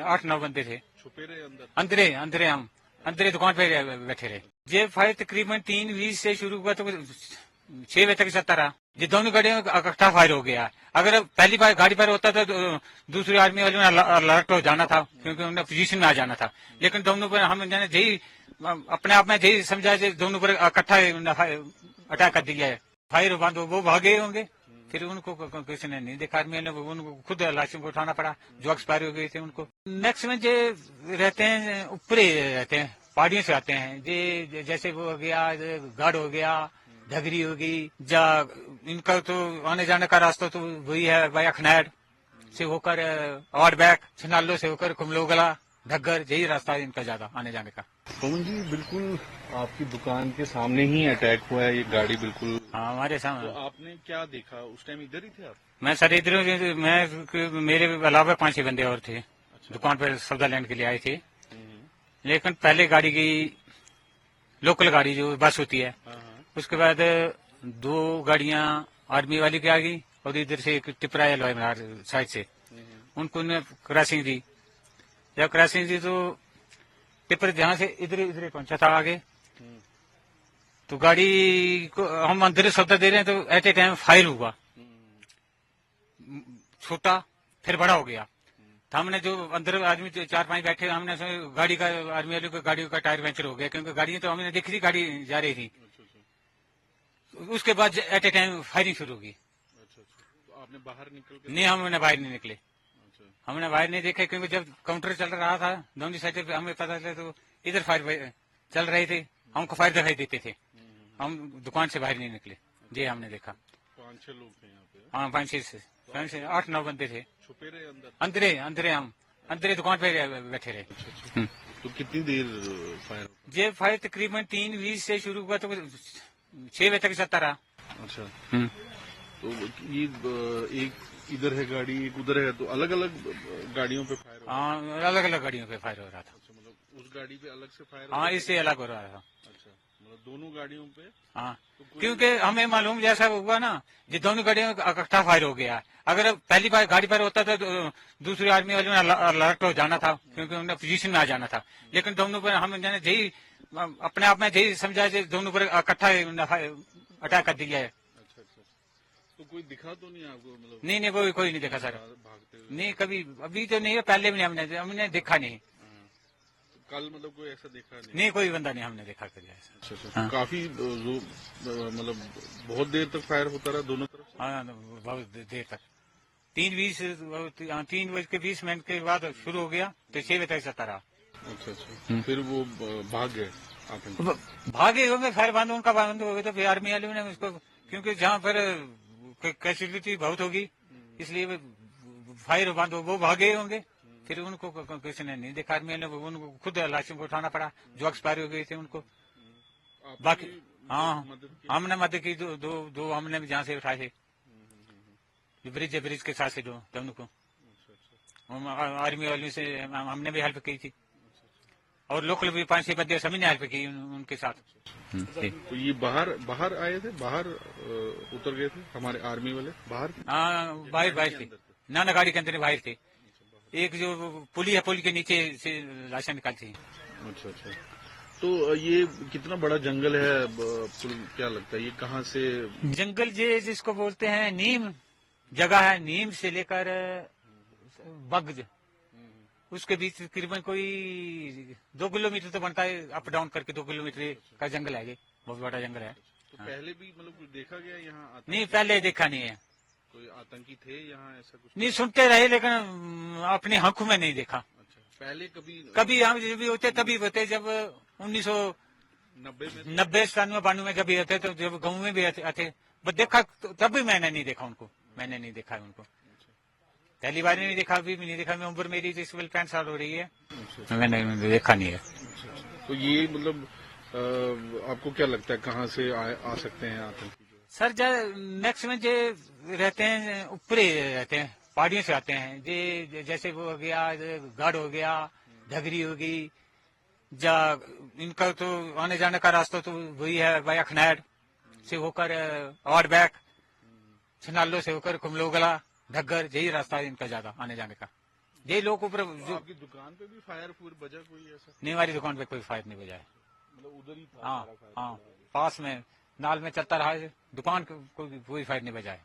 8-9 बंदे थे। छुपे रहे अंदर? अंदरे अंदरे हम अंदरे दुकान पे बैठे रहे। ये फायर तकरीबन 3:20 से शुरू हुआ तो 6 बजे तक चलता रहा। ये दोनों गाड़ियों में इकट्ठा फायर हो गया। अगर पहली बार गाड़ी पर होता तो दूसरी आर्मी वालों ने अलर्ट हो जाना था, क्योंकि उन्हें पोजीशन में आ जाना था। लेकिन दोनों पर हम यही अपने आप में यही समझा दोनों पर इकट्ठा अटैक कर दिया है। फायर बंद वो भागे होंगे, फिर उनको किसी ने नहीं देखा। आर्मी ने उनको खुद लाशों को उठाना पड़ा जो एक्सपायर हो गए थे उनको। मैक्सिमम जो रहते हैं ऊपर ही रहते हैं, पहाड़ियों से आते हैं। जे जैसे वो हो गया गढ़ हो गया, ढगरी होगी, जा इनका तो आने जाने का रास्ता तो वही है भाई अखनैड से होकर आउटबैक, छिनालो से होकर कुमलोगला, ढग्गर, यही रास्ता है इनका ज्यादा आने जाने का। पवन जी, बिल्कुल आपकी दुकान के सामने ही अटैक हुआ है, ये गाड़ी बिल्कुल। हाँ हमारे सामने। तो आपने क्या देखा उस टाइम? इधर ही थे आप? मैं सर इधर मैं मेरे अलावा 5-6 बंदे और थे। दुकान पर सौदा लेने के लिए आए थे। लेकिन पहले गाड़ी की लोकल गाड़ी जो बस होती है, उसके बाद 2 गाड़ियां आर्मी वाली की आ गई और इधर से एक टिपरा साइड से उनको क्रॉसिंग दी। जब क्रॉसिंग दी तो टिपर जहां से इधर इधर पहुंचा था आगे, तो गाड़ी को हम अंदर सौदा दे रहे हैं तो एट ए टाइम फायर हुआ, छोटा फिर बड़ा हो गया। तो हमने जो अंदर आदमी 4-5 बैठे, हमने गाड़ी का आर्मी वालों को गाड़ी का टायर पंचर हो गया, क्योंकि गाड़ियां तो हमने देखी थी, गाड़ी जा रही थी। उसके बाद एट ए टाइम फायरिंग शुरू होगी। तो आपने बाहर निकल के? नहीं, हमने बाहर नहीं निकले। हमने बाहर नहीं देखे, क्योंकि जब काउंटर चल रहा था दोनों साइड पे हमें पता चला तो इधर फायर चल रहे थे, हमको फायर दिखाई देते थे। हम दुकान से बाहर नहीं निकले। ये हमने देखा। 5-6 लोग थे यहाँ पे? हाँ 5-6 8-9 बंदे थे। छुपे रहे अंदर? अंदरे अंदरे हम अंदरे दुकान पे बैठे रहे। तो कितनी देर फायर? ये फायर तकरीबन 3:20 से शुरू हुआ तो 6 बजे तक चलता रहा। अच्छा। तो ये एक इधर है गाड़ी, एक उधर है, तो अलग अलग गाड़ियों पे फायर हो रहा? हाँ अलग अलग गाड़ियों पे फायर हो रहा था। अच्छा, मतलब उस गाड़ी पे अलग से फायर? हाँ इससे अलग हो रहा था। अच्छा, मतलब दोनों गाड़ियों पे? हाँ तो क्योंकि हमें मालूम जैसा हुआ ना, ये दोनों गाड़ियों में इकट्ठा फायर हो गया। अगर पहली बार गाड़ी पर होता तो दूसरी आर्मी वालों ने अलर्ट हो जाना था, क्योंकि उन्हें पोजीशन में आ जाना था। लेकिन दोनों पर हम यही अपने आप में यही समझा दोनों पर इकट्ठा अटैक कर दिया है। अच्छा अच्छा। तो कोई दिखा तो नहीं आपको? मतलब नहीं कोई नहीं देखा सर। भागते हुए? नहीं कभी अभी तो नहीं है, पहले भी नहीं हमने देखा नहीं। कल मतलब कोई ऐसा देखा नहीं कोई बंदा नहीं हमने देखा कभी ऐसा। अच्छा अच्छा। हाँ। काफी मतलब बहुत देर तक फायर होता रहा दोनों तरफ से? हाँ बहुत देर तक। 3:20 के बाद शुरू हो गया तो 6 बजे तक चलता रहा। अच्छा अच्छा। फिर वो भाग गए? भागे होंगे, फायर बंद उनका बंद हो गया तो फिर आर्मी वालों ने उसको, क्योंकि जहाँ पर कैजुअलिटी बहुत होगी इसलिए फायर बंद वो भागे होंगे। फिर उनको किसी ने नहीं देखा, आर्मी ने उनको खुद लाशों को उठाना पड़ा जो एक्सपायर हो गए थे उनको। बाकी हाँ हमने मदद की, दो हमने भी जहाँ से उठाए थे, ब्रिज के साथ से दोनों को आर्मी वालों से हमने भी हेल्प की थी, और लोकल भी 5-6 बंदे सभी ने हेल्प की उनके साथ। तो ये बाहर आए थे, बाहर उतर गए थे हमारे आर्मी वाले बाहर? हाँ बाहर थे ना गाड़ी के अंदर बाहर थे। एक जो पुली है, पुल के नीचे से लाशें निकालती हैं। अच्छा अच्छा। तो ये कितना बड़ा जंगल है पुल, क्या लगता है ये कहाँ से? जंगल जिसको बोलते हैं नीम जगह है, नीम से लेकर बग्ज, उसके बीच तकरीबन कोई 2 किलोमीटर तो बनता है, अप डाउन करके 2 किलोमीटर का जंगल है, ये बहुत बड़ा जंगल है। तो पहले भी मतलब कुछ देखा गया यहाँ? नहीं पहले देखा नहीं है। कोई आतंकी थे यहाँ ऐसा कुछ? नहीं सुनते रहे, लेकिन अपनी आंखों में नहीं देखा। अच्छा, पहले कभी हम जब भी होते तभी होते, जब 1990-91 में जब भी होते तो जब गाँव में भी आते देखा, तब भी मैंने नहीं देखा उनको, मैंने नहीं देखा उनको। पहली बार नहीं देखा, अभी भी नहीं देखा। मैं उम्र मेरी 65 साल हो रही है, मैंने देखा नहीं है। तो ये मतलब आपको क्या लगता है कहाँ से आ सकते हैं आतंकी? सर मैक्सिमम जो रहते हैं ऊपर ही रहते हैं, पहाड़ियों से आते हैं। जे जैसे वो हो गया गढ़ हो गया, ढगरी होगी, जा इनका तो आने जाने का रास्ता तो वही है भाई अखनैड से होकर आउटबैक, छिनालो से होकर कुमलोगला, ढग्गर, यही रास्ता है इनका ज्यादा आने जाने का। ये लोग ऊपर तो आपकी दुकान पे भी फायर पूरी बजा कोई ऐसा? नहीं, हमारी दुकान पे कोई फायर नहीं बजा है। मतलब उधर ही था हाँ सारा फायर? हाँ, पास में नाल में चलता रहा है, दुकान को कोई फायर नहीं बजा है।